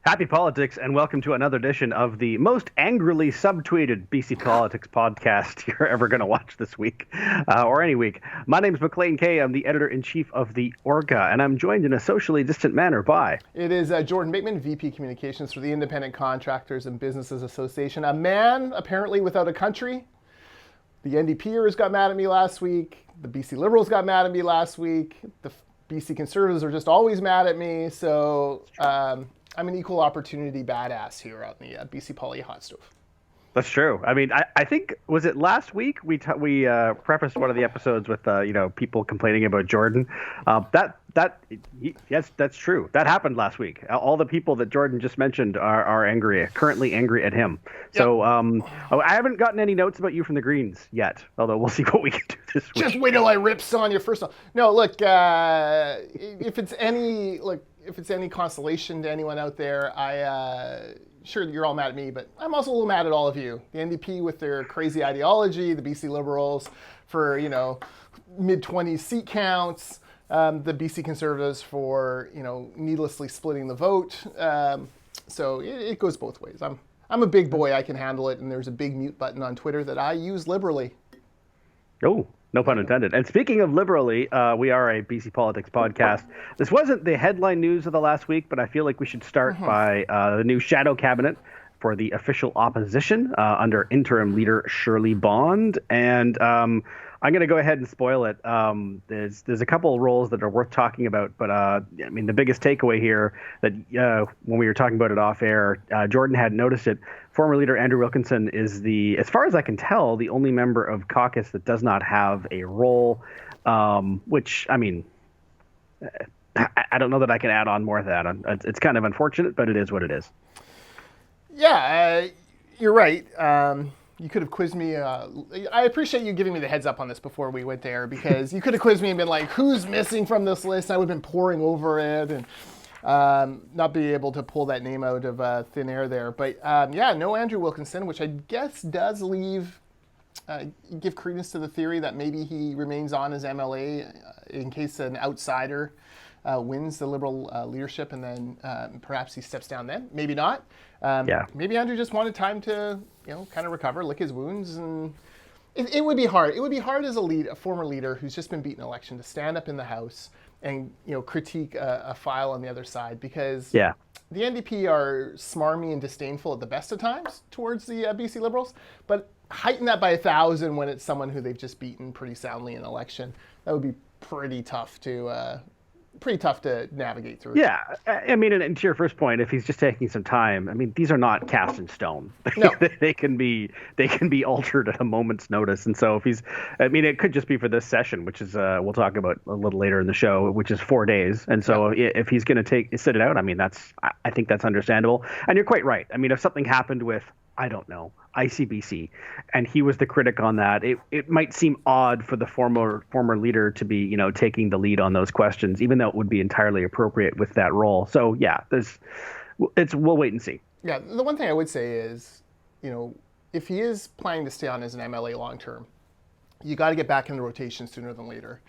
Happy politics, and welcome to another edition of the most angrily subtweeted BC politics podcast you're ever going to watch this week, or any week. My name is Maclean K. I'm the editor-in-chief of the Orga, and I'm joined in a socially distant manner by... It is Jordan Bateman, VP Communications for the Independent Contractors and Businesses Association. A man, apparently, without a country. The NDPers got mad at me last week. The BC Liberals got mad at me last week. The BC Conservatives are just always mad at me. So I'm an equal opportunity badass here on the BC Poly Hot Stove. That's true. I mean, I think, was it last week we prefaced one of the episodes with people complaining about Jordan. Yes, that's true. That happened last week. All the people that Jordan just mentioned are currently angry at him. Yep. So I haven't gotten any notes about you from the Greens yet. Although we'll see what we can do this week. Just wait till I rip Sonia first off. No, look, if it's any consolation to anyone out there, sure, you're all mad at me, but I'm also a little mad at all of you. The NDP with their crazy ideology, the BC Liberals for, mid-20s seat counts, the BC Conservatives for, needlessly splitting the vote. So it goes both ways. I'm a big boy, I can handle it, and there's a big mute button on Twitter that I use liberally. Oh, no pun intended. And speaking of liberally, we are a BC Politics podcast. This wasn't the headline news of the last week, but I feel like we should start by the new shadow cabinet for the official opposition under interim leader Shirley Bond. And I'm going to go ahead and spoil it. There's a couple of roles that are worth talking about, but the biggest takeaway here that when we were talking about it off air, Jordan hadn't noticed it. Former leader Andrew Wilkinson is as far as I can tell, the only member of caucus that does not have a role, which, I don't know that I can add on more to that. It's kind of unfortunate, but it is what it is. Yeah, you're right. You could have quizzed me. I appreciate you giving me the heads up on this before we went there, because you could have quizzed me and been like, who's missing from this list? I would have been poring over it and not be able to pull that name out of thin air there. But no Andrew Wilkinson, which I guess does give credence to the theory that maybe he remains on as MLA in case an outsider wins the Liberal leadership, and then perhaps he steps down then. Maybe not. Maybe Andrew just wanted time to, kind of recover, lick his wounds, and it would be hard. It would be hard as a former leader who's just been beaten an election to stand up in the House and critique a file on the other side, because the NDP are smarmy and disdainful at the best of times towards the BC Liberals, but heighten that by 1,000 when it's someone who they've just beaten pretty soundly in an election. That would be pretty tough to navigate through. Yeah, and to your first point, if he's just taking some time, these are not cast in stone. No. they can be altered at a moment's notice. And so if it could just be for this session, which is we'll talk about a little later in the show, which is 4 days. And so if he's going to sit it out, I think that's understandable. And you're quite right. If something happened with, I don't know, ICBC, and he was the critic on that, it might seem odd for the former leader to be, taking the lead on those questions, even though it would be entirely appropriate with that role. So we'll wait and see. Yeah, the one thing I would say is, if he is planning to stay on as an MLA long term, you got to get back in the rotation sooner than later.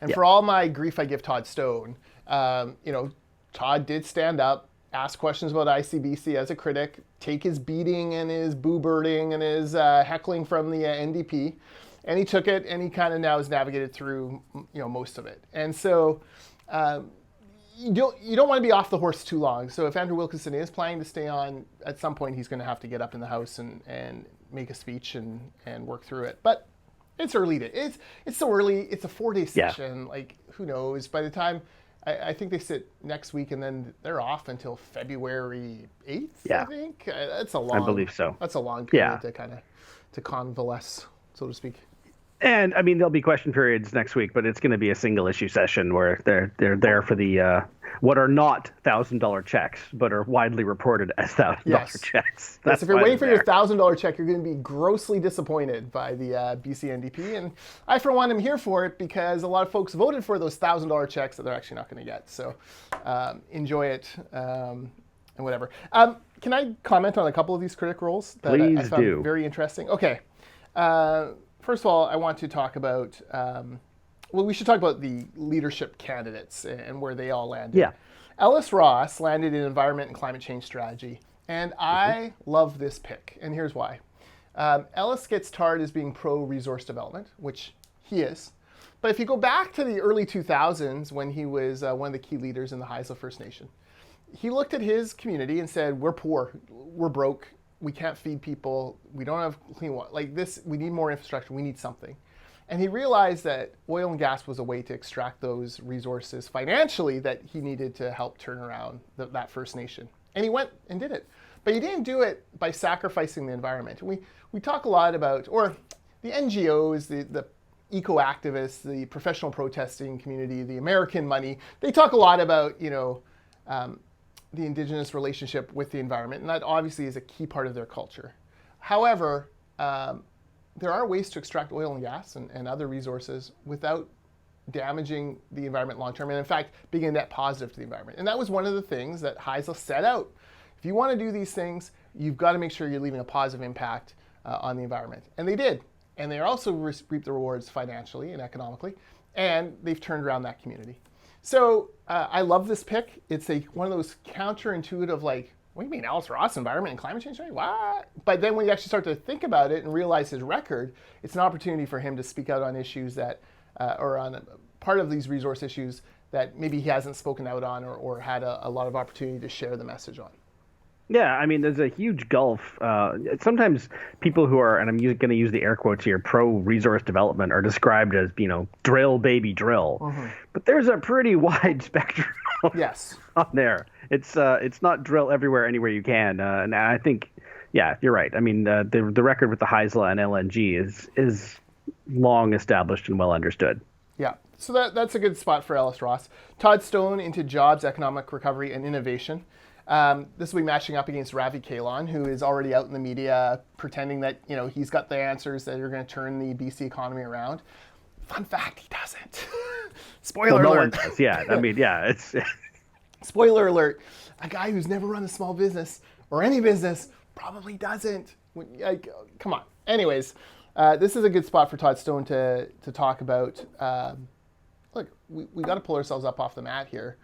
And for all my grief I give Todd Stone, Todd did stand up, ask questions about ICBC as a critic, take his beating and his boo-birding and his heckling from the NDP, and he took it, and he kind of now has navigated through most of it. And so you don't want to be off the horse too long. So if Andrew Wilkinson is planning to stay on, at some point he's going to have to get up in the House and make a speech and work through it. But it's early. It's so early. It's a 4-day session. Like, who knows? By the time I think they sit next week, and then they're off until February 8th, I think. That's a long... I believe so. That's a long period to convalesce, so to speak. And there'll be question periods next week, but it's going to be a single issue session where they're there for the what are not $1,000 checks, but are widely reported as $1,000 checks. That's if you're waiting for your $1,000 check, you're going to be grossly disappointed by the BC NDP. And I, for one, am here for it, because a lot of folks voted for those $1,000 checks that they're actually not going to get. So enjoy it and whatever. Can I comment on a couple of these critic roles that I found very interesting? Okay. First of all, I want to talk about, we should talk about the leadership candidates and where they all landed. Yeah. Ellis Ross landed in environment and climate change strategy, and I love this pick, and here's why. Ellis gets tarred as being pro-resource development, which he is. But if you go back to the early 2000s when he was one of the key leaders in the Haisla First Nation, he looked at his community and said, we're poor, we're broke, we can't feed people, we don't have clean water, like this, we need more infrastructure, we need something. And he realized that oil and gas was a way to extract those resources financially that he needed to help turn around that First Nation. And he went and did it. But he didn't do it by sacrificing the environment. We talk a lot about, or the NGOs, the eco-activists, the professional protesting community, the American money, they talk a lot about, the Indigenous relationship with the environment, and that obviously is a key part of their culture. However, there are ways to extract oil and gas and other resources without damaging the environment long term, and in fact, being a net positive to the environment. And that was one of the things that Haisla set out. If you want to do these things, you've got to make sure you're leaving a positive impact on the environment. And they did. And they also reaped the rewards financially and economically, and they've turned around that community. So I love this pick. It's one of those counterintuitive, like, what do you mean, Ellis Ross, environment and climate change? What? But then when you actually start to think about it and realize his record, it's an opportunity for him to speak out on issues that, or on part of these resource issues that maybe he hasn't spoken out on or had a lot of opportunity to share the message on. Yeah, I mean, there's a huge gulf. Sometimes people who are, and I'm going to use the air quotes here, pro-resource development are described as, drill, baby, drill. Mm-hmm. But there's a pretty wide spectrum yes. on there. It's not drill everywhere, anywhere you can. And I think, yeah, you're right. I mean, the record with the Haisla and LNG is long established and well understood. Yeah, so that's a good spot for Ellis Ross. Todd Stone into jobs, economic recovery, and innovation. This will be matching up against Ravi Kahlon, who is already out in the media pretending that he's got the answers that are going to turn the BC economy around. Fun fact, he doesn't. Spoiler alert. No one does, yeah. I mean, yeah, it's... Spoiler alert. A guy who's never run a small business or any business probably doesn't. Come on. Anyways, this is a good spot for Todd Stone to talk about. Look, we got to pull ourselves up off the mat here.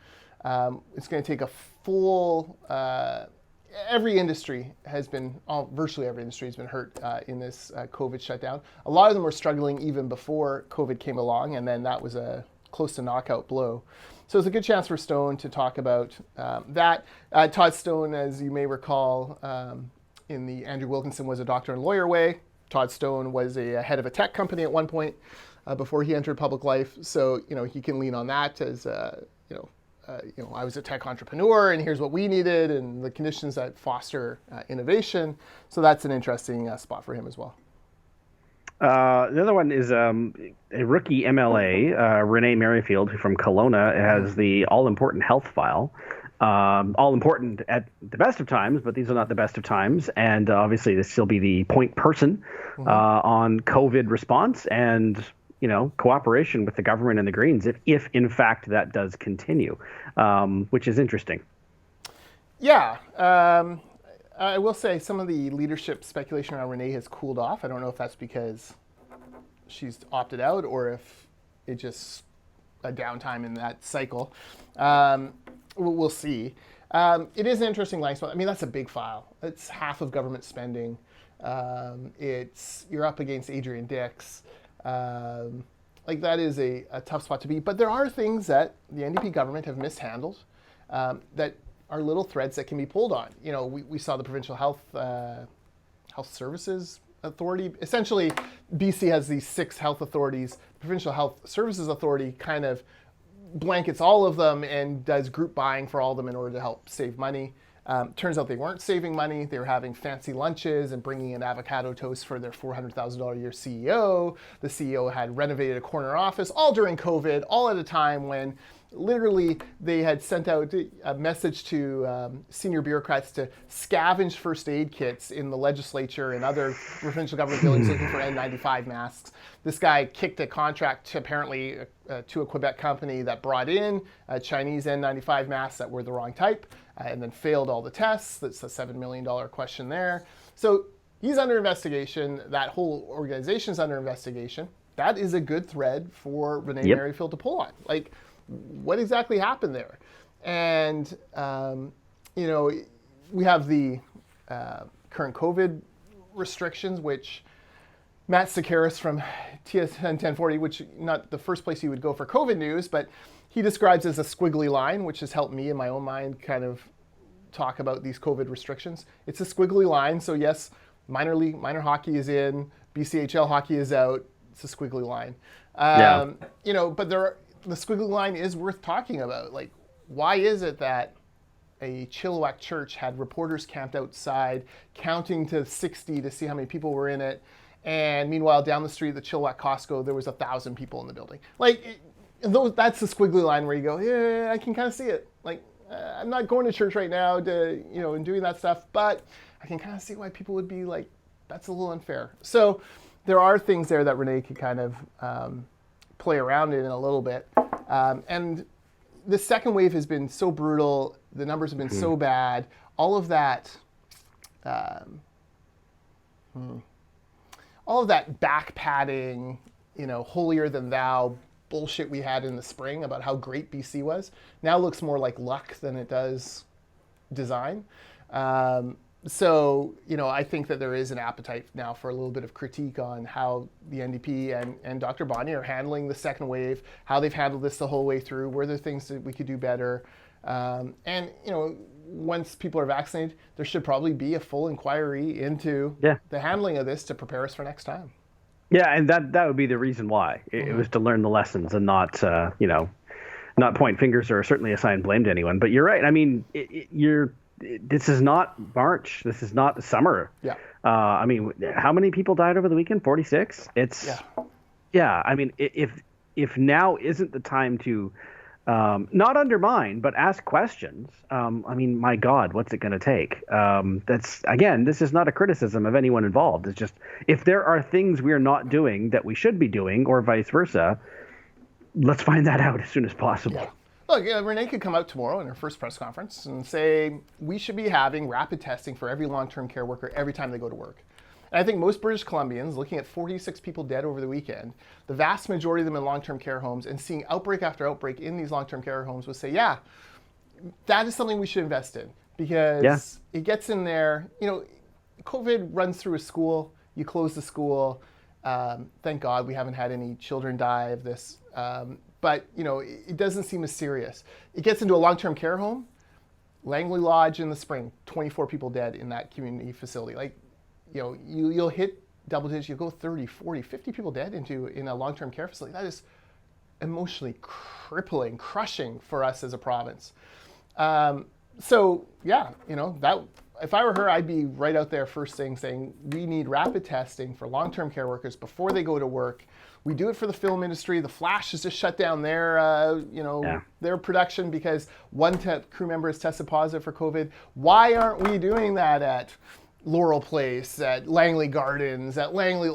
It's going to take a full, every industry has been, virtually every industry has been hurt in this COVID shutdown. A lot of them were struggling even before COVID came along, and then that was a close to knockout blow. So it's a good chance for Stone to talk about that. Todd Stone, as you may recall, in the Andrew Wilkinson was a doctor and lawyer way. Todd Stone was a head of a tech company at one point before he entered public life. So, he can lean on that as, I was a tech entrepreneur and here's what we needed and the conditions that foster innovation. So that's an interesting spot for him as well. The other one is a rookie MLA, Renee Merrifield, who from Kelowna has the all-important health file. All important at the best of times, but these are not the best of times. And obviously this will be the point person on COVID response and cooperation with the government and the Greens, if in fact that does continue, which is interesting. Yeah. I will say some of the leadership speculation around Renee has cooled off. I don't know if that's because she's opted out or if it just a downtime in that cycle. We'll see. It is an interesting line spot. I mean, that's a big file. It's half of government spending. You're up against Adrian Dix. That is a tough spot to be. But there are things that the NDP government have mishandled that are little threads that can be pulled on. We saw the Provincial Health Services Authority. Essentially, BC has these 6 health authorities. Provincial Health Services Authority kind of blankets all of them and does group buying for all of them in order to help save money. Turns out they weren't saving money. They were having fancy lunches and bringing in avocado toast for their $400,000 a year CEO. The CEO had renovated a corner office, all during COVID, all at a time when literally they had sent out a message to senior bureaucrats to scavenge first aid kits in the legislature and other provincial government buildings looking for N95 masks. This guy kicked a contract apparently to a Quebec company that brought in Chinese N95 masks that were the wrong type and then failed all the tests. That's a $7 million question there. So he's under investigation. That whole organization's under investigation. That is a good thread for Renee Merrifield to pull on. What exactly happened there? And, we have the current COVID restrictions, which Matt Sakaris from TSN 1040, which not the first place you would go for COVID news, but he describes as a squiggly line, which has helped me in my own mind kind of talk about these COVID restrictions. It's a squiggly line. So yes, minor hockey is in, BCHL hockey is out. It's a squiggly line. But the squiggly line is worth talking about. Like, why is it that a Chilliwack church had reporters camped outside, counting to 60 to see how many people were in it, and meanwhile down the street at the Chilliwack Costco there was 1,000 people in the building? Like, that's the squiggly line where you go, yeah, I can kind of see it. Like, I'm not going to church right now and doing that stuff, but I can kind of see why people would be like, that's a little unfair. So there are things there that Renee could kind of play around in a little bit. And the second wave has been so brutal. The numbers have been so bad. All of that back padding, holier than thou bullshit we had in the spring about how great BC was now looks more like luck than it does design. So, I think that there is an appetite now for a little bit of critique on how the NDP and Dr. Bonnie are handling the second wave, how they've handled this the whole way through, were there things that we could do better? Once people are vaccinated, there should probably be a full inquiry into the handling of this to prepare us for next time. Yeah, and that would be the reason why. It was to learn the lessons and not, not point fingers or certainly assign blame to anyone. But you're right. I mean, this is not March. This is not summer. Yeah. How many people died over the weekend? 46? Yeah. I mean, if now isn't the time to not undermine, but ask questions, my God, what's it going to take? This is not a criticism of anyone involved. It's just, if there are things we are not doing that we should be doing or vice versa, let's find that out as soon as possible. Yeah. Look, Renee could come out tomorrow in her first press conference and say, we should be having rapid testing for every long-term care worker every time they go to work. And I think most British Columbians, looking at 46 people dead over the weekend, the vast majority of them in long-term care homes, and seeing outbreak after outbreak in these long-term care homes, would say, yeah, that is something we should invest in, because it gets in there. COVID runs through a school, you close the school. Thank God we haven't had any children die of this. But it doesn't seem as serious. It gets into a long-term care home, Langley Lodge in the spring, 24 people dead in that community facility. Like, you'll hit double digits, you'll go 30, 40, 50 people dead in a long-term care facility. That is emotionally crippling, crushing for us as a province. That if I were her, I'd be right out there first thing saying we need rapid testing for long-term care workers before they go to work. We do it for the film industry. The Flash has just shut down their production because one crew member has tested positive for COVID. Why aren't we doing that at Laurel Place, at Langley Gardens, at Langley?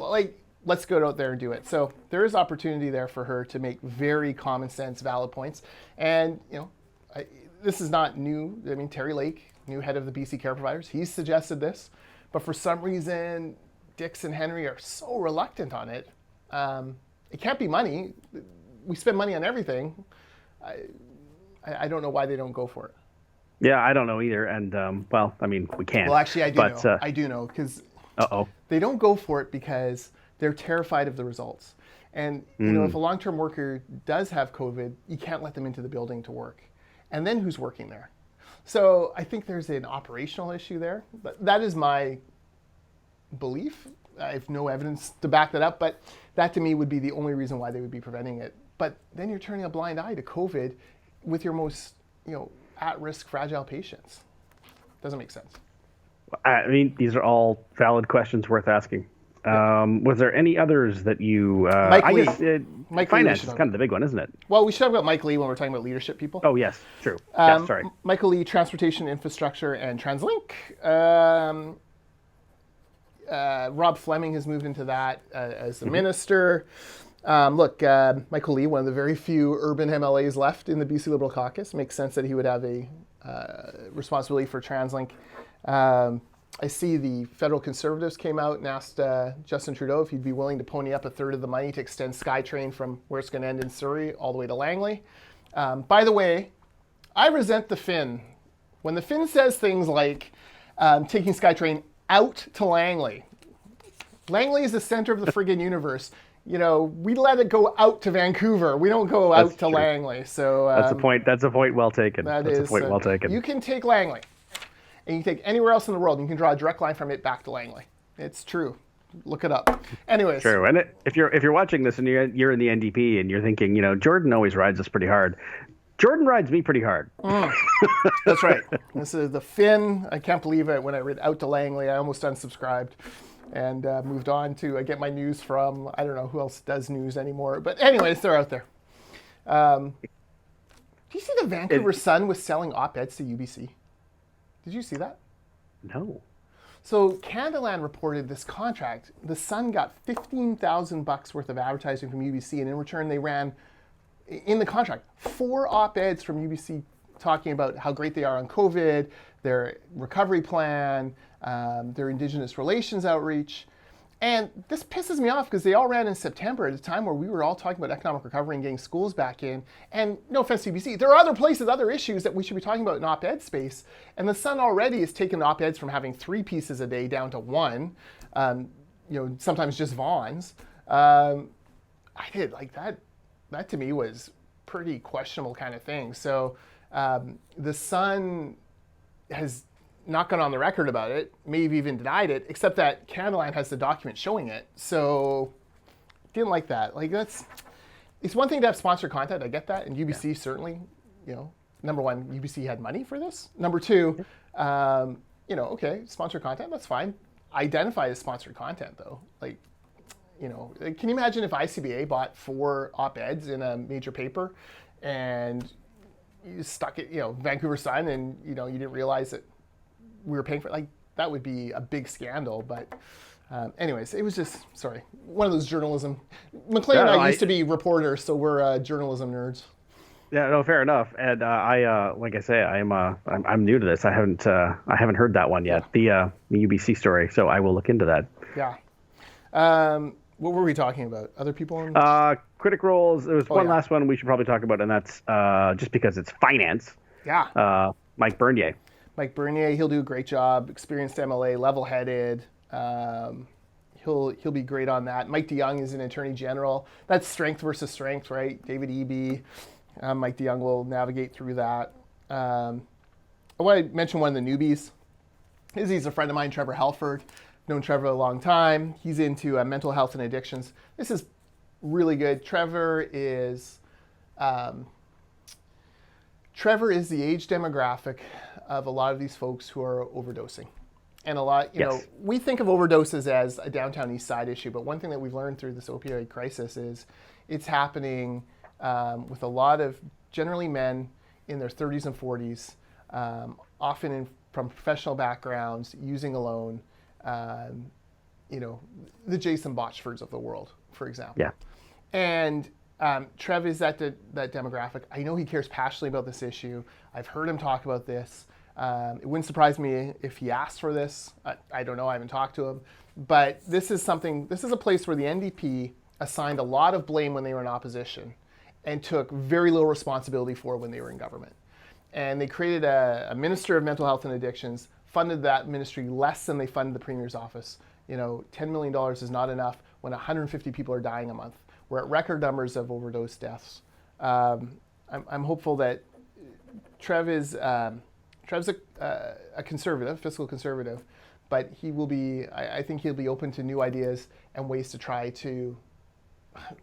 Let's go out there and do it. So there is opportunity there for her to make very common sense, valid points. And this is not new. I mean, Terry Lake, new head of the BC Care Providers, he's suggested this, but for some reason, Dix and Henry are so reluctant on it. It can't be money. We spend money on everything. I don't know why they don't go for it. Yeah, I don't know either. And we can. Well, actually, I do know. I do know, because they don't go for it because they're terrified of the results. And if a long-term worker does have COVID, you can't let them into the building to work. And then who's working there? So I think there's an operational issue there. But that is my belief. I have no evidence to back that up, but that to me would be the only reason why they would be preventing it. But then you're turning a blind eye to COVID with your most, at-risk, fragile patients. Doesn't make sense. I mean, these are all valid questions worth asking. Was there any others that you... Mike Lee. Mike finance is kind of the big one, isn't it? Well, we should talk about Mike Lee when we're talking about leadership people. Oh, yes, true. Sorry. Michael Lee, Transportation, Infrastructure, and TransLink. Rob Fleming has moved into that as the minister. Michael Lee, one of the very few urban MLAs left in the BC Liberal caucus. Makes sense that he would have a responsibility for TransLink. I see the federal Conservatives came out and asked Justin Trudeau if he'd be willing to pony up a third of the money to extend SkyTrain from where it's going to end in Surrey all the way to Langley. By the way, I resent the Finn. When the Finn says things like taking SkyTrain out to Langley. Langley is the center of the friggin' universe. You know, we let it go out to Vancouver. We don't go out to Langley. So that's a point. That's a point well taken. That's a point well taken. You can take Langley, and you can take anywhere else in the world. And you can draw a direct line from it back to Langley. It's true. Look it up. Anyways. True. And if you're watching this and you're in the NDP and you're thinking, you know, Jordan always rides us pretty hard. Jordan rides me pretty hard. That's right. This is the Finn. I can't believe it. When I read out to Langley, I almost unsubscribed and moved on to get my news from, I don't know who else does news anymore. But anyways, they're out there. Do you see the Vancouver Sun was selling op-eds to UBC? Did you see that? No. So Canadaland reported this contract. The Sun got $15,000 worth of advertising from UBC, and in return they ran, in the contract, 4 op-eds from UBC talking about how great they are on COVID, their recovery plan, their Indigenous relations outreach. And this pisses me off because they all ran in September at a time where we were all talking about economic recovery and getting schools back in. And no offense to UBC, there are other places, other issues that we should be talking about in op-ed space. And the Sun already has taken op-eds from having 3 pieces a day down to 1, you know, sometimes just Vaughn's. I did like that. That to me was pretty questionable kind of thing. So the Sun has not gone on the record about it, may have even denied it, except that Canadaland has the document showing it. So didn't like that. Like it's one thing to have sponsored content, I get that, and UBC certainly, you know, number one, UBC had money for this. Number two, you know, okay, sponsored content, that's fine. Identify as sponsored content though. Like, you know, can you imagine if ICBA bought 4 op-eds in a major paper and you stuck it, you know, Vancouver Sun, and, you know, you didn't realize that we were paying for it? Like, that would be a big scandal. But anyways, it was just, sorry, one of those journalism. Maclean and I used to be reporters, so we're journalism nerds. Yeah, no, fair enough. And like I say, I'm new to this. I haven't heard that one yet. The UBC story. So I will look into that. Yeah. What were we talking about? Other people? Critic roles. There was one last one we should probably talk about, and that's just because it's finance. Yeah. Mike Bernier. Mike Bernier, he'll do a great job. Experienced MLA, level-headed. He'll be great on that. Mike DeYoung is an attorney general. That's strength versus strength, right? David Eby. Mike DeYoung will navigate through that. I want to mention one of the newbies. He's a friend of mine, Trevor Halford. Known Trevor a long time. He's into mental health and addictions. This is really good. Trevor is the age demographic of a lot of these folks who are overdosing. And a lot, you know, we think of overdoses as a downtown east side issue, but one thing that we've learned through this opioid crisis is it's happening with a lot of generally men in their 30s and 40s, often from professional backgrounds, using alone. You know, the Jason Botchfords of the world, for example. Yeah. And Trev is that demographic. I know he cares passionately about this issue. I've heard him talk about this. It wouldn't surprise me if he asked for this. I don't know. I haven't talked to him. But this is a place where the NDP assigned a lot of blame when they were in opposition and took very little responsibility for when they were in government. And they created a Minister of Mental Health and Addictions, funded that ministry less than they funded the Premier's office. You know, $10 million is not enough when 150 people are dying a month. We're at record numbers of overdose deaths. I'm hopeful that Trev's a conservative, fiscal conservative, but he will be, I think he'll be open to new ideas and ways to try to,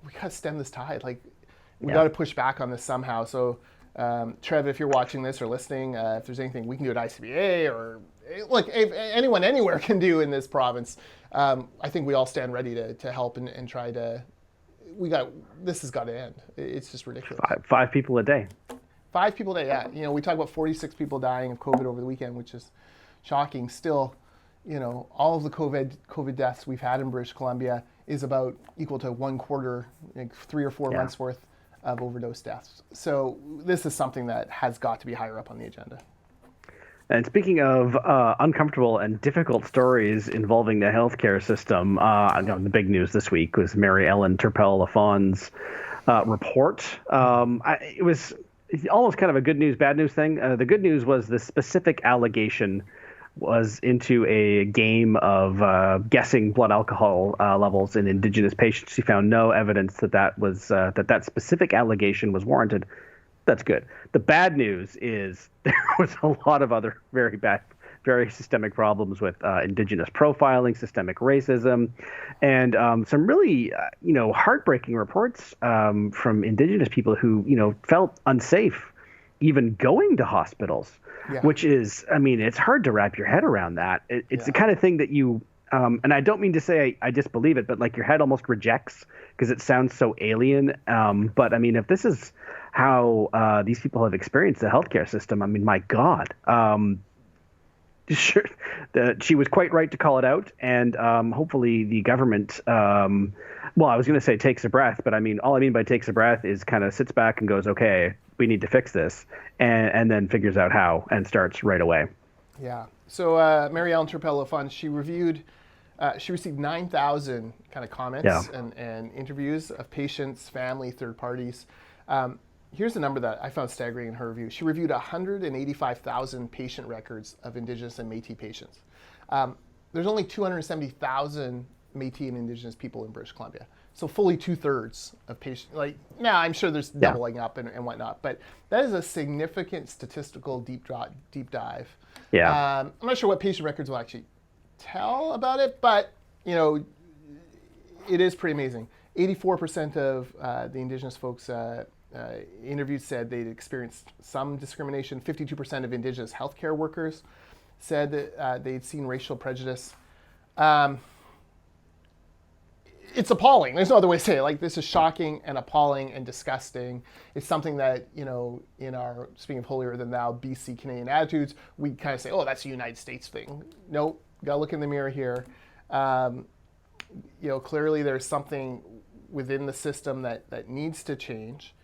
we got to stem this tide. Like, we got to push back on this somehow. So, Trev, if you're watching this or listening, if there's anything we can do at ICBA or look, if anyone anywhere can do in this province, I think we all stand ready to help and try to. This has got to end. It's just ridiculous. Five people a day. 5 people a day. Yeah, you know, we talk about 46 people dying of COVID over the weekend, which is shocking. Still, you know, all of the COVID deaths we've had in British Columbia is about equal to 1/4, like 3 or 4 months worth of overdose deaths. So this is something that has got to be higher up on the agenda. And speaking of uncomfortable and difficult stories involving the healthcare system, the big news this week was Mary Ellen Turpel Lafond's report. it's almost kind of a good news, bad news thing. The good news was the specific allegation was into a game of guessing blood alcohol levels in Indigenous patients. She found no evidence that specific allegation was warranted. That's good. The bad news is there was a lot of other very systemic problems with Indigenous profiling, systemic racism, and some really, heartbreaking reports from Indigenous people who, felt unsafe even going to hospitals, which is, it's hard to wrap your head around that. It's the kind of thing that you, and I don't mean to say I disbelieve it, but like your head almost rejects because it sounds so alien. But if this is how these people have experienced the healthcare system, my God. Sure, she was quite right to call it out, and hopefully the government, I was going to say takes a breath, but all I mean by takes a breath is kind of sits back and goes, okay, we need to fix this, and then figures out how and starts right away. Yeah. So Ellen Turpel Lafond, she received 9,000 kind of comments and interviews of patients, family, third parties. Here's the number that I found staggering in her review. She reviewed 185,000 patient records of Indigenous and Métis patients. There's only 270,000 Métis and Indigenous people in British Columbia. So fully 2/3 of patients. I'm sure there's doubling up and whatnot, but that is a significant statistical deep dive. Yeah. I'm not sure what patient records will actually tell about it, but it is pretty amazing. 84% of the Indigenous folks interviewed said they'd experienced some discrimination. 52% of Indigenous healthcare workers said that they'd seen racial prejudice. It's appalling. There's no other way to say it. This is shocking and appalling and disgusting. It's something that, in our, speaking of holier than thou, BC Canadian attitudes, we kind of say, oh, that's a United States thing. Nope, got to look in the mirror here. Clearly there's something within the system that needs to change.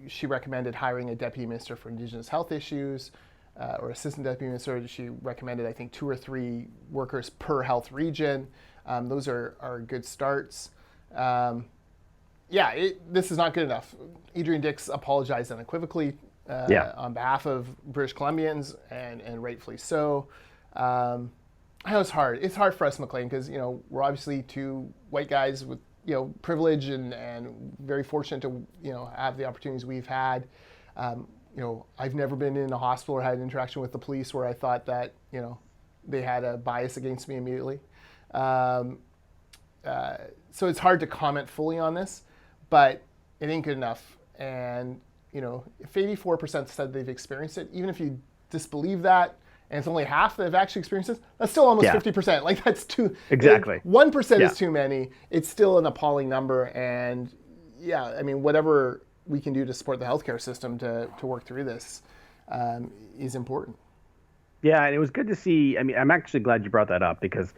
She recommended hiring a deputy minister for Indigenous health issues, or assistant deputy minister. She recommended, I think, 2 or 3 workers per health region. Those are good starts. This is not good enough. Adrian Dix apologized unequivocally on behalf of British Columbians, and rightfully so. I know it's hard. It's hard for us, Maclean, because we're obviously 2 white guys with privilege and very fortunate to have the opportunities we've had. I've never been in a hospital or had an interaction with the police where I thought that they had a bias against me immediately. So it's hard to comment fully on this, but it ain't good enough. And if 84% said they've experienced it, even if you disbelieve that, and it's only half that have actually experienced this, that's still almost 50%. That's too... Exactly. 1% is too many. It's still an appalling number. And whatever we can do to support the healthcare system to work through this is important. Yeah, and it was good to see. I'm actually glad you brought that up because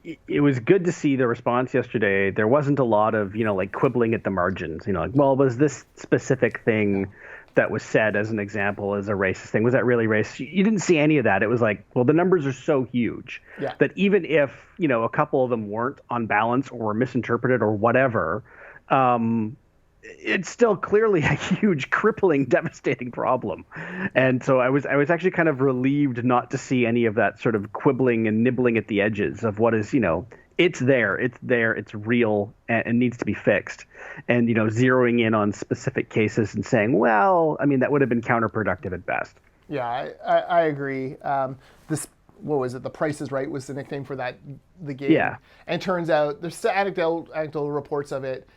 it was good to see the response yesterday. There wasn't a lot of, quibbling at the margins. Was this specific thing that was said as an example as a racist thing? Was that really racist? You didn't see any of that. It was the numbers are so huge that even if, a couple of them weren't on balance or were misinterpreted or whatever, it's still clearly a huge, crippling, devastating problem. And so I was actually kind of relieved not to see any of that sort of quibbling and nibbling at the edges of what is, it's there, it's real, and needs to be fixed. And, zeroing in on specific cases and saying, that would have been counterproductive at best. Yeah, I agree. What was it? The Price is Right was the nickname for the game. Yeah. And it turns out there's anecdotal reports of it.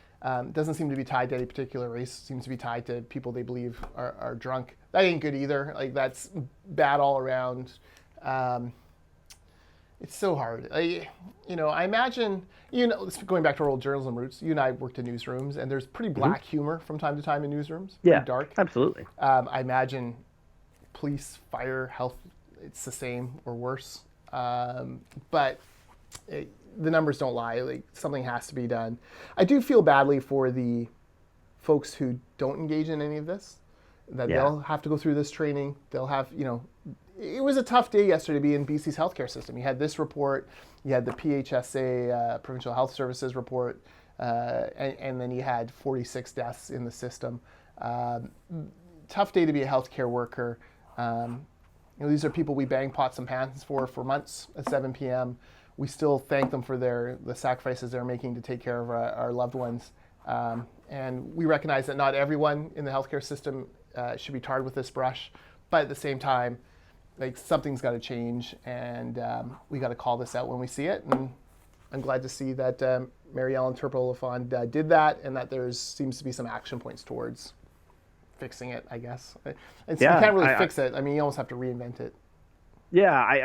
Doesn't seem to be tied to any particular race. Seems to be tied to people they believe are drunk. That ain't good either. That's bad all around. It's so hard. I imagine, going back to our old journalism roots, you and I worked in newsrooms, and there's pretty black humor from time to time in newsrooms. Yeah, dark. Absolutely. I imagine police, fire, health, it's the same or worse. But the numbers don't lie. Something has to be done. I do feel badly for the folks who don't engage in any of this, that they'll have to go through this training. They'll have, it was a tough day yesterday to be in BC's healthcare system. You had this report, you had the PHSA, Provincial Health Services report, and then you had 46 deaths in the system. Tough day to be a healthcare worker. These are people we bang pots and pans for months at 7 p.m. We still thank them for the sacrifices they're making to take care of our loved ones. And we recognize that not everyone in the healthcare system should be tarred with this brush, but at the same time, like, something's got to change, and we got to call this out when we see it. And I'm glad to see that Mary Ellen Turpel Lafond did that, and that there seems to be some action points towards fixing it, I guess. You can't really fix it. I mean, you almost have to reinvent it. Yeah,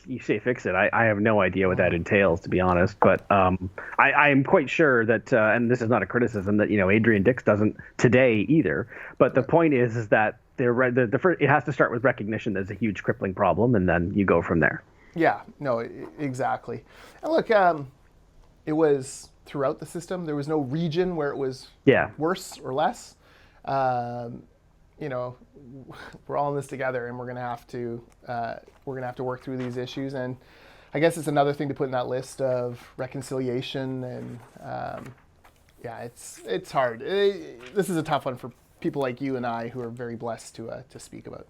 you say fix it. I have no idea what that entails, to be honest. But I am quite sure that, and this is not a criticism, that Adrian Dix doesn't today either. But the point is that the first, it has to start with recognition there's a huge crippling problem, and then you go from there. Yeah, no, exactly. And look, it was throughout the system. There was no region where it was worse or less. We're all in this together, and we're gonna have to work through these issues. And I guess it's another thing to put in that list of reconciliation. And it's hard. This is a tough one for people like you and I who are very blessed to speak about.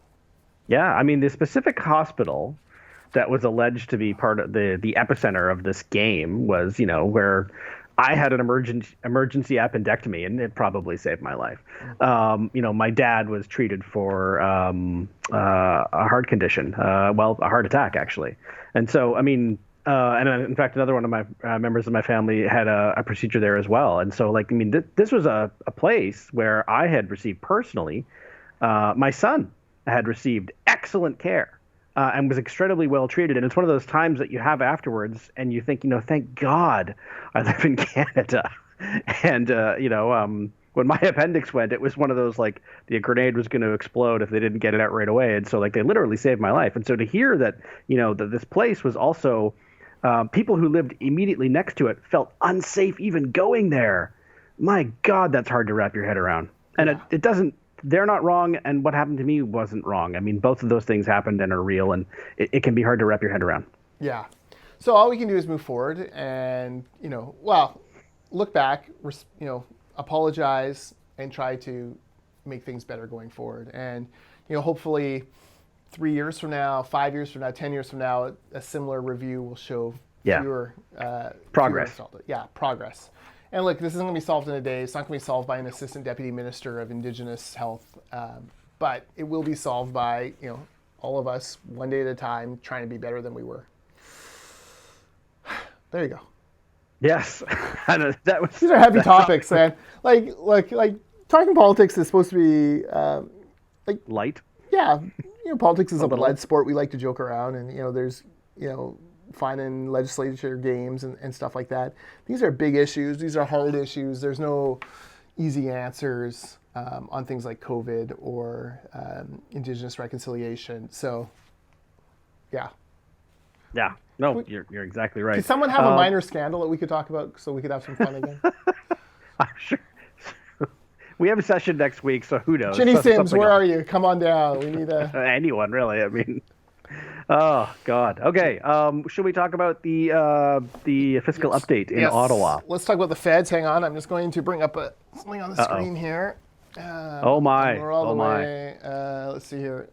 Yeah, I mean, the specific hospital that was alleged to be part of the epicenter of this game was, where I had an emergency appendectomy, and it probably saved my life. My dad was treated for a heart condition, a heart attack, actually. And so, and in fact, another one of my members of my family had a procedure there as well. And so, this was a place where I had received personally, my son had received excellent care. And was incredibly well treated. And it's one of those times that you have afterwards and you think, thank God I live in Canada. And, when my appendix went, it was one of those, like, the grenade was going to explode if they didn't get it out right away. And so, they literally saved my life. And so to hear that, that this place was also, people who lived immediately next to it felt unsafe even going there. My God, that's hard to wrap your head around. And it doesn't. They're not wrong, and what happened to me wasn't wrong. I mean, both of those things happened and are real, and it can be hard to wrap your head around. Yeah. So all we can do is move forward and, look back, apologize, and try to make things better going forward. And, hopefully 3 years from now, 5 years from now, 10 years from now, a similar review will show fewer progress. Progress. And look, this isn't going to be solved in a day. It's not going to be solved by an assistant deputy minister of Indigenous health, but it will be solved by all of us one day at a time, trying to be better than we were. There you go. Yes, I know these are heavy topics, man. Like talking politics is supposed to be light. Yeah, politics is a blood sport. We like to joke around, and there's fun in legislature games and stuff like that. These are big issues. These are hard issues. There's no easy answers on things like COVID or Indigenous reconciliation. So, yeah. Yeah. No, you're exactly right. Could someone have a minor scandal that we could talk about so we could have some fun again? I'm sure. We have a session next week, so who knows? Ginny Sims, where are you? Come on down. We need anyone, really. I mean... Oh God. Okay. Should we talk about the fiscal update in Ottawa? Let's talk about the feds. Hang on. I'm just going to bring up something on the screen here. Oh my. We're all the way. Let's see here.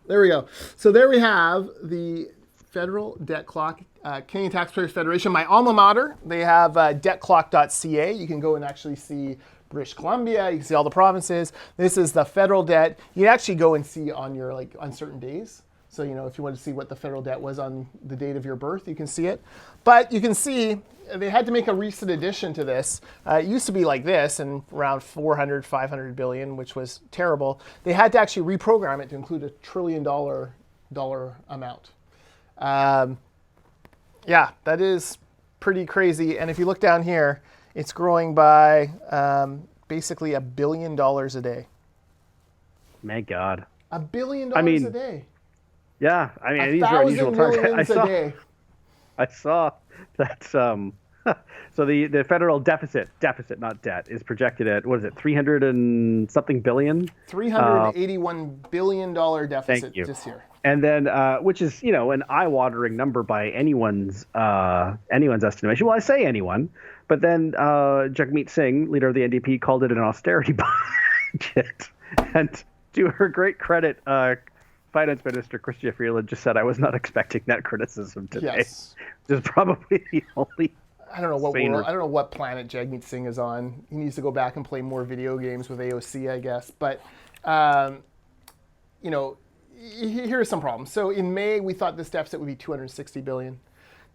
There we go. So there we have the federal debt clock. Canadian Taxpayers Federation, my alma mater. They have debtclock.ca. You can go and actually see British Columbia. You can see all the provinces. This is the federal debt. You can actually go and see on your on certain days. So, if you want to see what the federal debt was on the date of your birth, you can see it. But you can see they had to make a recent addition to this. It used to be like this, and around 400, 500 billion, which was terrible. They had to actually reprogram it to include $1 trillion amount. That is pretty crazy. And if you look down here, it's growing by basically $1 billion a day. My God. $1 billion a day. Yeah, these are unusual times. I saw that So the federal deficit, not debt, is projected at, what is it, 300 and something billion? $381 billion deficit this year. And then, which is, an eye-watering number by anyone's estimation. Well, I say anyone, but then Jagmeet Singh, leader of the NDP, called it an austerity budget. And to her great credit, Finance Minister Chrystia Freeland just said, "I was not expecting that criticism today." Yes. Which is probably the only. I don't know what planet Jagmeet Singh is on. He needs to go back and play more video games with AOC, I guess. But, here's some problems. So in May, we thought this deficit would be $260 billion.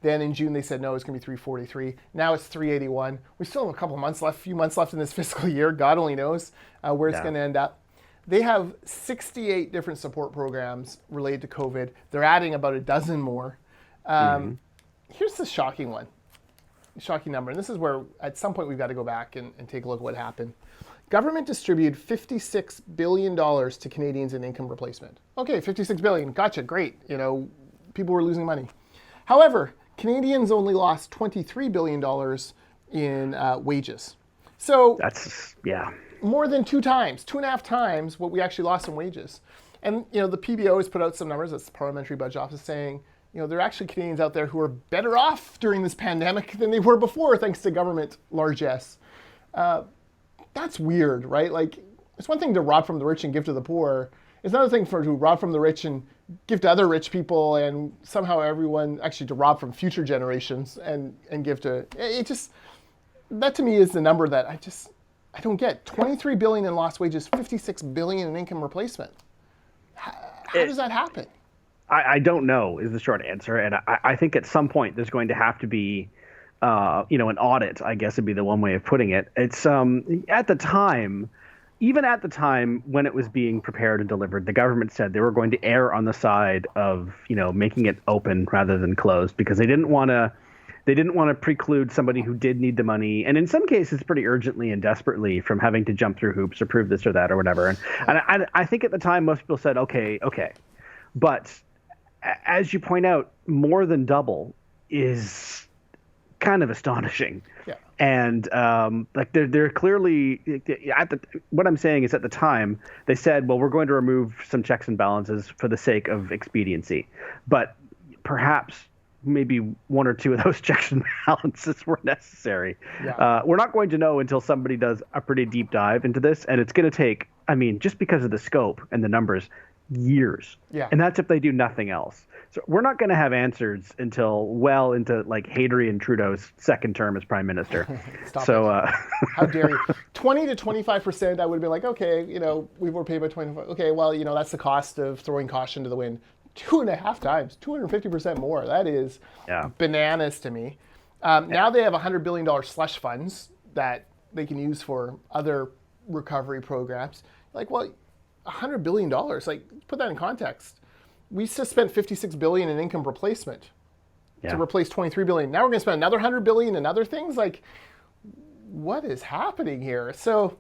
Then in June, they said, no, it's going to be 343. Now it's 381. We still have a few months left in this fiscal year. God only knows where it's going to end up. They have 68 different support programs related to COVID. They're adding about a dozen more. Here's the shocking number. And this is where at some point we've got to go back and take a look at what happened. Government distributed $56 billion to Canadians in income replacement. Okay, $56 billion. Gotcha. Great. People were losing money. However, Canadians only lost $23 billion in wages. So that's, more than 2.5 times what we actually lost in wages. And, the PBO has put out some numbers, that's the Parliamentary Budget Office, saying, there are actually Canadians out there who are better off during this pandemic than they were before, thanks to government largesse. That's weird, right? Like, it's one thing to rob from the rich and give to the poor. It's another thing to rob from the rich and give to other rich people, and somehow everyone actually to rob from future generations and give to, that to me is the number that I don't get. $23 billion in lost wages, $56 billion in income replacement. How does that happen? I don't know is the short answer. And I think at some point there's going to have to be, an audit, I guess would be the one way of putting it. It's at the time when it was being prepared and delivered, the government said they were going to err on the side of, making it open rather than closed, because they didn't want to preclude somebody who did need the money, and in some cases pretty urgently and desperately, from having to jump through hoops or prove this or that or whatever. And I think at the time most people said, okay. But as you point out, more than double is kind of astonishing. Yeah. And they're clearly what I'm saying is, at the time they said, well, we're going to remove some checks and balances for the sake of expediency, but perhaps maybe one or two of those checks and balances were necessary. Yeah. We're not going to know until somebody does a pretty deep dive into this, and it's going to take, just because of the scope and the numbers, years. Yeah. And that's if they do nothing else. So we're not going to have answers until well into Hadrian Trudeau's second term as prime minister. How dare you? 20 to 25%, I would have been like, okay, we were paid by 25. Okay, well, that's the cost of throwing caution to the wind. 2.5 times, 250% more. That is bananas to me. Now they have $100 billion slush funds that they can use for other recovery programs. $100 billion, put that in context. We just spent $56 billion in income replacement to replace $23 billion. Now we're going to spend another $100 billion in other things. What is happening here? So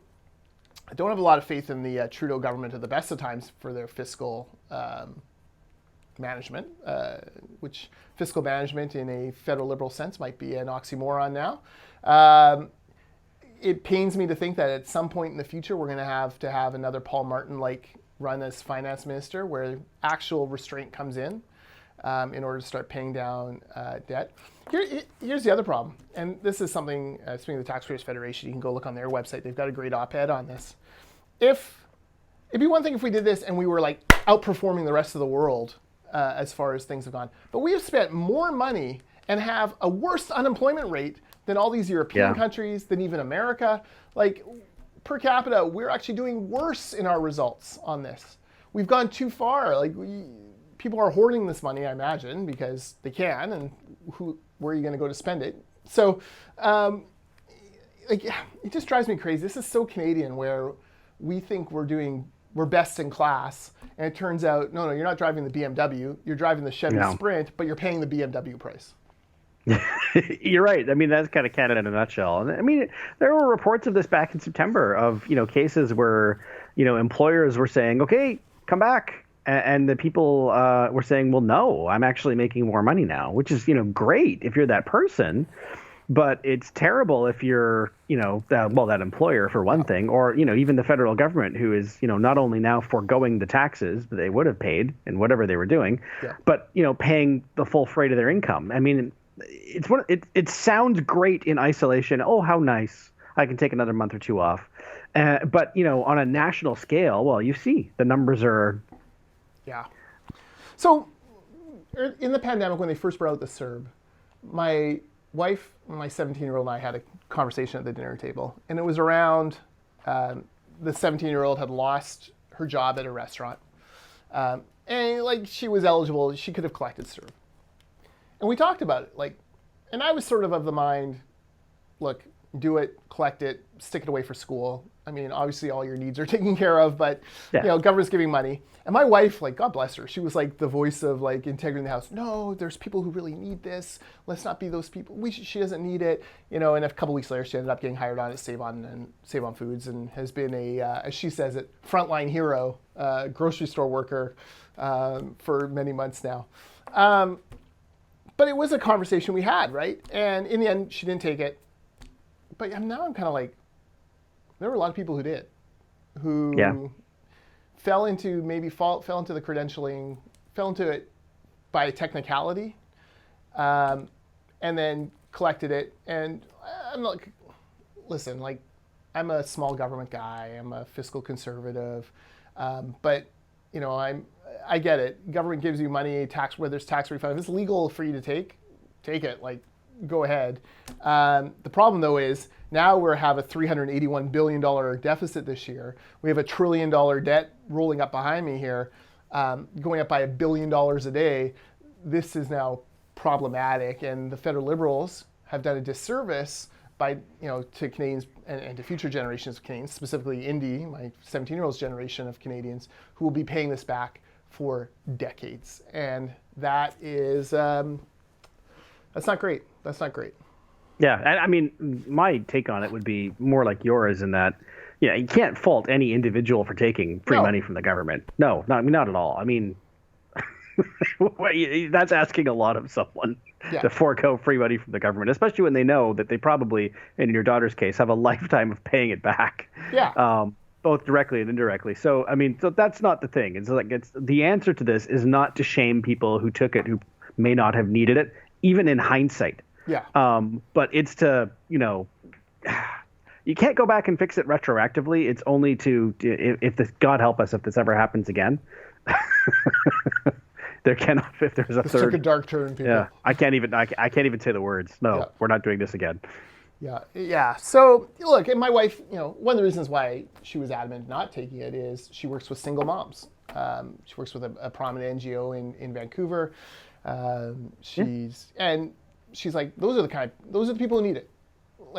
I don't have a lot of faith in the Trudeau government at the best of times for their fiscal management, which fiscal management in a federal liberal sense might be an oxymoron now. It pains me to think that at some point in the future we're going to have another Paul Martin-like run as finance minister, where actual restraint comes in order to start paying down debt. Here's the other problem, and this is something, speaking of the Taxpayers Federation, you can go look on their website. They've got a great op-ed on this. It'd be one thing if we did this and we were outperforming the rest of the world as far as things have gone. But we have spent more money and have a worse unemployment rate than all these European countries, than even America. Per capita, we're actually doing worse in our results on this. We've gone too far. People are hoarding this money, I imagine, because they can, and where are you going to go to spend it? So, it just drives me crazy. This is so Canadian, where we think we're best in class, and it turns out, no, you're not driving the BMW, you're driving the Chevy Sprint, but you're paying the BMW price. You're right. That's kind of Canada in a nutshell. And there were reports of this back in September of, cases where, employers were saying, okay, come back. And the people were saying, well, no, I'm actually making more money now, which is, great if you're that person. But it's terrible if you're, that employer for one thing, or, even the federal government who is, not only now foregoing the taxes that they would have paid in whatever they were doing, but, paying the full freight of their income. I mean, it sounds great in isolation. Oh, how nice. I can take another month or two off. But, on a national scale, well, you see the numbers are. Yeah. So in the pandemic, when they first brought out the CERB, my wife, my 17-year-old, and I had a conversation at the dinner table, and it was around the 17-year-old had lost her job at a restaurant, and like she was eligible, she could have collected CERB, and we talked about it, and I was sort of the mind, look, do it, collect it, stick it away for school. I mean, obviously all your needs are taken care of, but government's giving money. And my wife, God bless her, she was the voice of integrity in the house. No, there's people who really need this. Let's not be those people. She doesn't need it, and a couple weeks later, she ended up getting hired on at Save On Foods, and has been as she says it, frontline hero, grocery store worker for many months now. But it was a conversation we had, right? And in the end, she didn't take it. But now I'm kind of there were a lot of people who did, who fell into the credentialing, fell into it by technicality, and then collected it. And I'm listen, I'm a small government guy. I'm a fiscal conservative, but I get it. Government gives you money, where there's tax refund. If it's legal for you to take it. Go ahead. The problem, though, is now we have a $381 billion deficit this year. We have a $1 trillion debt rolling up behind me here, going up by $1 billion a day. This is now problematic, and the federal Liberals have done a disservice by, to Canadians and to future generations of Canadians, specifically Indy, my 17-year-old's generation of Canadians, who will be paying this back for decades. And that is, that's not great. That's not great. Yeah, I mean, my take on it would be more like yours in that, you can't fault any individual for taking free money from the government. No, not at all. I mean, that's asking a lot of someone to forego free money from the government, especially when they know that they probably, in your daughter's case, have a lifetime of paying it back. Yeah. Both directly and indirectly. So, I mean, that's not the thing. It's the answer to this is not to shame people who took it who may not have needed it, even in hindsight. Yeah. But it's to, you can't go back and fix it retroactively. It's only if this, God help us, if this ever happens again. There cannot, if there's a this third. Took a dark turn, people. Yeah, I can't even say the words. No, we're not doing this again. Yeah. So look, and my wife, one of the reasons why she was adamant not taking it is she works with single moms. She works with a prominent NGO in Vancouver. She's like, those are the people who need it.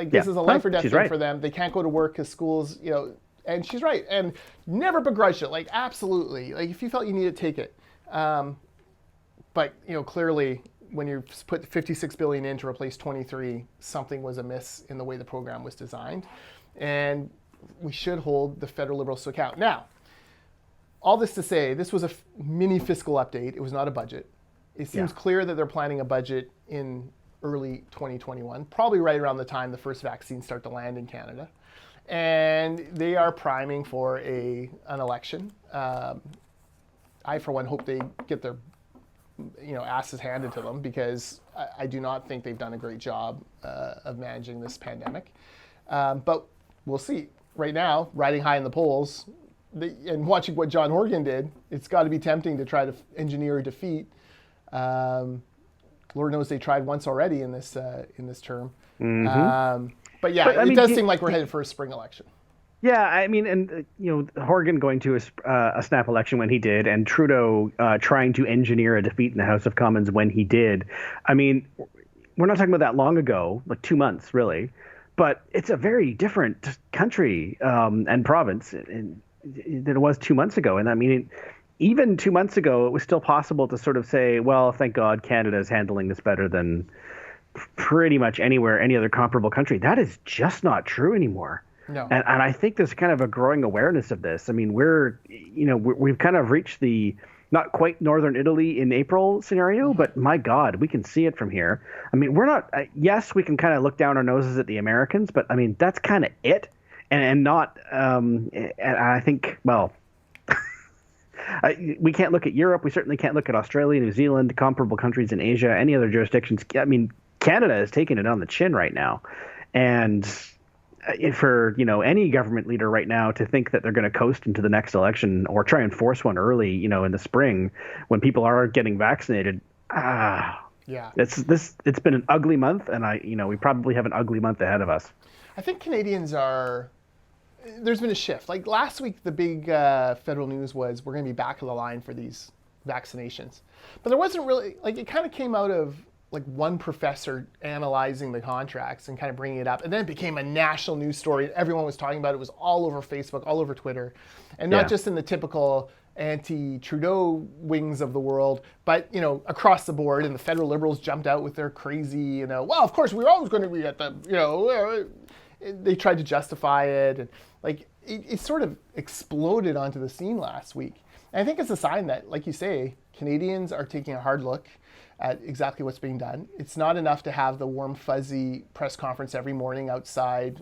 This is a life or death thing for them. They can't go to work because schools, and she's right. And never begrudged it. Absolutely. If you felt you needed to take it. But, clearly when you put $56 billion in to replace 23, something was amiss in the way the program was designed. And we should hold the federal Liberals to account. Now, all this to say, this was a mini fiscal update. It was not a budget. It seems clear that they're planning a budget in early 2021, probably right around the time the first vaccines start to land in Canada. And they are priming for an election. I, for one, hope they get their asses handed to them, because I do not think they've done a great job of managing this pandemic. But we'll see. Right now, riding high in the polls, and watching what John Horgan did, it's got to be tempting to try to engineer a defeat. Lord knows they tried once already in this term. Mm-hmm. But it does seem like we're headed for a spring election. Yeah, I mean, and Horgan going to a snap election when he did, and Trudeau trying to engineer a defeat in the House of Commons when he did. I mean, we're not talking about that long ago, 2 months really, but it's a very different country and province than it was 2 months ago. And I mean, even 2 months ago, it was still possible to sort of say, well, thank God Canada is handling this better than pretty much any other comparable country. That is just not true anymore. No. And I think there's kind of a growing awareness of this. I mean, we've kind of reached the not quite northern Italy in April scenario, but my God, we can see it from here. I mean, we're not. Yes, we can kind of look down our noses at the Americans, but I mean that's kind of it, and not. And I think, well, we can't look at Europe. We certainly can't look at Australia, New Zealand, comparable countries in Asia, any other jurisdictions. I mean, Canada is taking it on the chin right now, and for any government leader right now to think that they're going to coast into the next election or try and force one early, in the spring when people are getting vaccinated, yeah, it's been an ugly month, and we probably have an ugly month ahead of us. I think Canadians are. There's been a shift. Like last week, the big federal news was we're going to be back of the line for these vaccinations, but there wasn't really it kind of came out of like one professor analyzing the contracts and kind of bringing it up. And then it became a national news story. Everyone was talking about it. It was all over Facebook, all over Twitter. And not just in the typical anti-Trudeau wings of the world, but, across the board. And the federal Liberals jumped out with their crazy, well, of course, we're always going to be at the, they tried to justify it. And it sort of exploded onto the scene last week. And I think it's a sign that, like you say, Canadians are taking a hard look at exactly what's being done. It's not enough to have the warm, fuzzy press conference every morning outside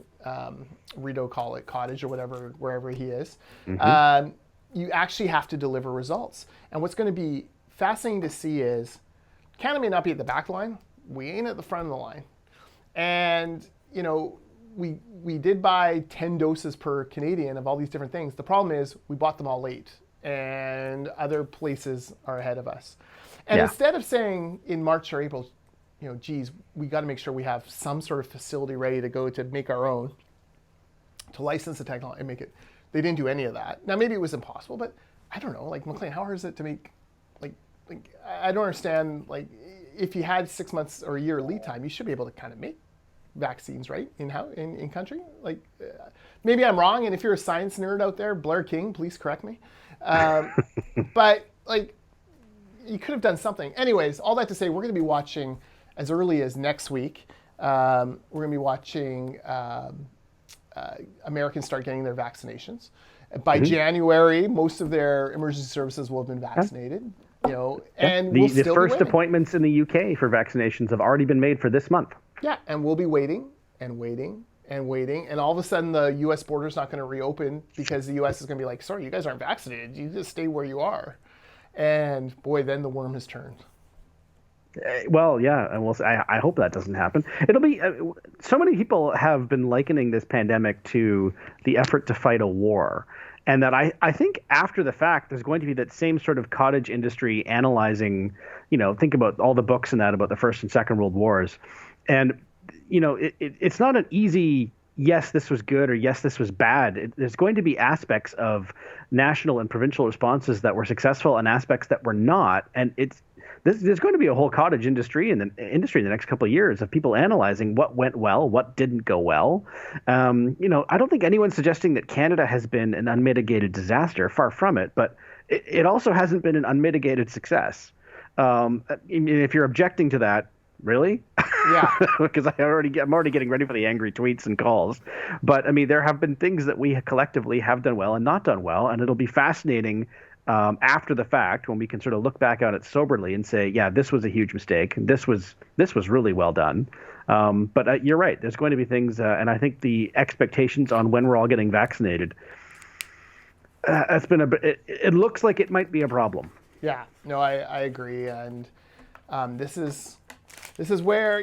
Rideau Cottage or whatever, wherever he is. Mm-hmm. You actually have to deliver results. And what's going to be fascinating to see is Canada may not be at the back line. We ain't at the front of the line. And, we did buy 10 doses per Canadian of all these different things. The problem is we bought them all late, and other places are ahead of us. And instead of saying in March or April, geez, we got to make sure we have some sort of facility ready to go to make our own, to license the technology and make it, they didn't do any of that. Now, maybe it was impossible, but I don't know. Maclean, how hard is it to make, I don't understand, if you had 6 months or a year lead time, you should be able to kind of make vaccines, right? In country? Maybe I'm wrong, and if you're a science nerd out there, Blair King, please correct me. But, you could have done something. Anyways, all that to say, we're going to be watching as early as next week. We're going to be watching Americans start getting their vaccinations. By January, most of their emergency services will have been vaccinated. And the first appointments in the UK for vaccinations have already been made for this month. Yeah, and we'll be waiting and waiting and waiting, and all of a sudden the U.S. border's not going to reopen because the U.S. is going to be like, sorry, you guys aren't vaccinated. You just stay where you are. And boy, then the worm has turned. Well, yeah, and I hope that doesn't happen. It'll be so many people have been likening this pandemic to the effort to fight a war, and that I think after the fact there's going to be that same sort of cottage industry analyzing. Think about all the books and that about the First and Second World Wars, and it's not an easy. Yes, this was good, or yes, this was bad. There's going to be aspects of national and provincial responses that were successful and aspects that were not. And there's going to be a whole cottage industry in the next couple of years of people analyzing what went well, what didn't go well. I don't think anyone's suggesting that Canada has been an unmitigated disaster. Far from it. But it also hasn't been an unmitigated success. If you're objecting to that, really? Yeah. Because I'm already getting ready for the angry tweets and calls. But there have been things that we collectively have done well and not done well, and it'll be fascinating after the fact when we can sort of look back on it soberly and say, yeah, this was a huge mistake. This was really well done. But you're right. There's going to be things, and I think the expectations on when we're all getting vaccinated, it looks like it might be a problem. Yeah. No, I agree, and this is where,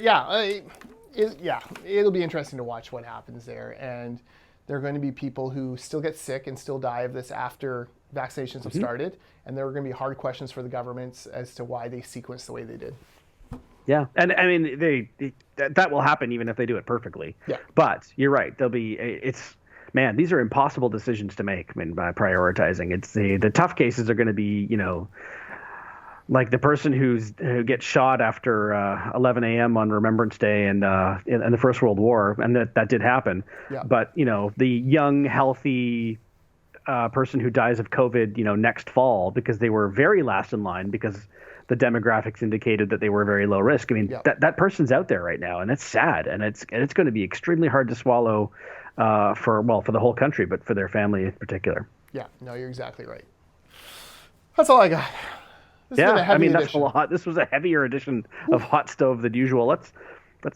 it'll be interesting to watch what happens there. And there are going to be people who still get sick and still die of this after vaccinations have started. And there are going to be hard questions for the governments as to why they sequenced the way they did. Yeah. And that will happen even if they do it perfectly. Yeah. But you're right. These are impossible decisions to make by prioritizing. It's the tough cases are going to be, like the person who gets shot after 11 a.m. on Remembrance Day and in the First World War, and that did happen. Yeah. But the young, healthy person who dies of COVID, next fall because they were very last in line because the demographics indicated that they were very low risk. That person's out there right now, and it's sad, and it's going to be extremely hard to swallow for the whole country, but for their family in particular. Yeah. No, you're exactly right. That's all I got. This has been a heavy that's edition. a lot. This was a heavier edition of Hot Stove than usual. We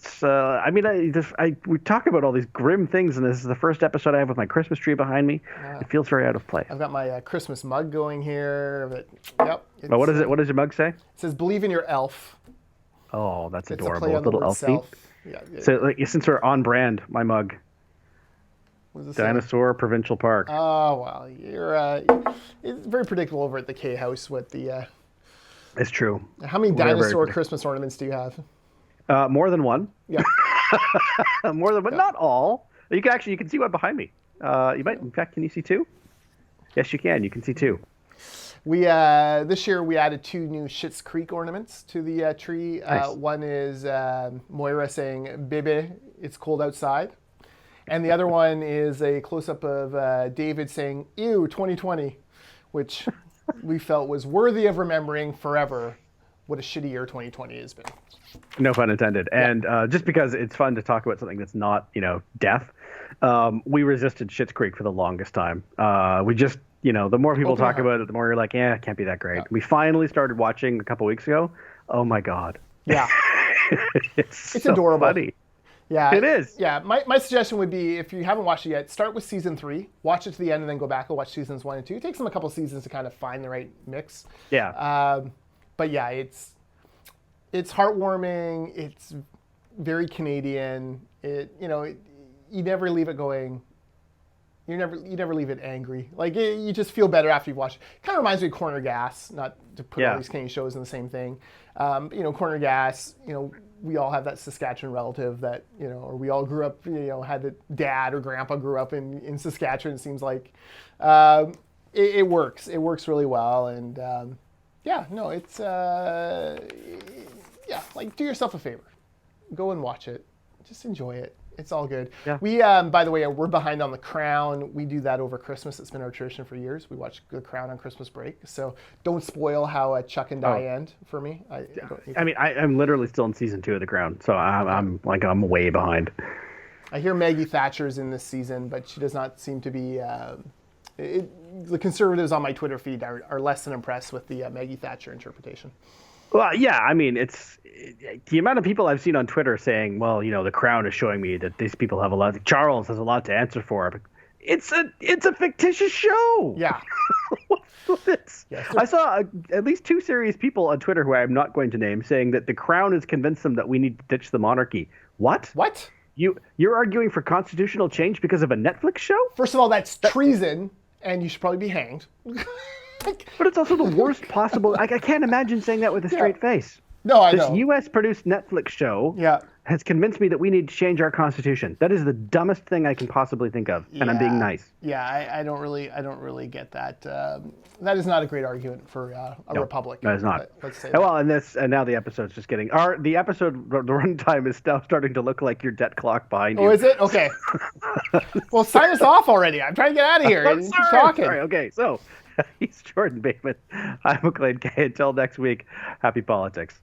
talk about all these grim things, and this is the first episode I have with my Christmas tree behind me. It feels very out of place. I've got my Christmas mug going here. But, yep. But what is it? What does your mug say? It says, "Believe in your elf." Oh, that's It's adorable. a play on the Little word elf feet. self. Yeah. So, since we're on brand, my mug. What does it Dinosaur Provincial Park. Oh, well, it's very predictable over at the K House with the... It's true. How many Very, dinosaur very Christmas ornaments do you have? More than one. Yeah. More than one, not all. You can see one behind me. You might, in fact, can you see two? Yes, you can. You can see two. We this year we added 2 new Schitt's Creek ornaments to the tree. Nice. One is Moira saying, "Bebe, it's cold outside," and the other one is a close-up of David saying, "Ew, 2020," which we felt was worthy of remembering forever. What a shitty year 2020 has been. No pun intended. Yeah. And just because it's fun to talk about something that's not, death, we resisted Schitt's Creek for the longest time. We just, the more people talk about it, the more you're like, it can't be that great. Yeah. We finally started watching a couple weeks ago. Oh my God. Yeah. it's so adorable. Funny. Yeah, it is. Yeah, my suggestion would be, if you haven't watched it yet, start with season 3, watch it to the end, and then go back and watch seasons 1 and 2. It takes them a couple seasons to kind of find the right mix. Yeah. But yeah, it's heartwarming. It's very Canadian. You never leave it going. You never leave it angry. Like you just feel better after you've watched it. Kind of reminds me of Corner Gas. Not to put all these Canadian shows in the same thing. Corner Gas. We all have that Saskatchewan relative that or we all grew up. Had a dad or grandpa grew up in Saskatchewan. It seems like it works. It works really well, and it's like, do yourself a favor, go and watch it, just enjoy it. It's all good. Yeah. We, by the way, we're behind on The Crown. We do that over Christmas. It's been our tradition for years. We watch The Crown on Christmas break. So don't spoil how Chuck and Die end for me. I'm literally still in season 2 of The Crown, so I'm way behind. I hear Maggie Thatcher's in this season, but she does not seem to be. The conservatives on my Twitter feed are less than impressed with the Maggie Thatcher interpretation. Well, yeah, it's the amount of people I've seen on Twitter saying, well, The Crown is showing me that these people have a lot. Charles has a lot to answer for. But it's a fictitious show. Yeah. What's this? Yes, I saw at least 2 serious people on Twitter who I'm not going to name saying that The Crown has convinced them that we need to ditch the monarchy. What? What? You're arguing for constitutional change because of a Netflix show? First of all, that's treason, and you should probably be hanged. But it's also the worst possible. I can't imagine saying that with a straight face. No, I know. This U.S.-produced Netflix show has convinced me that we need to change our constitution. That is the dumbest thing I can possibly think of, and I'm being nice. Yeah, I don't really get that. That is not a great argument for a republic. No, it's not. Let's say well, and now the episode's just getting. The runtime is now starting to look like your debt clock behind you. Oh, is it? Okay. Well, sign us off already. I'm trying to get out of here. I'm talking. Sorry. Okay, so he's Jordan Bateman. I'm Maclean K. Until next week, happy politics.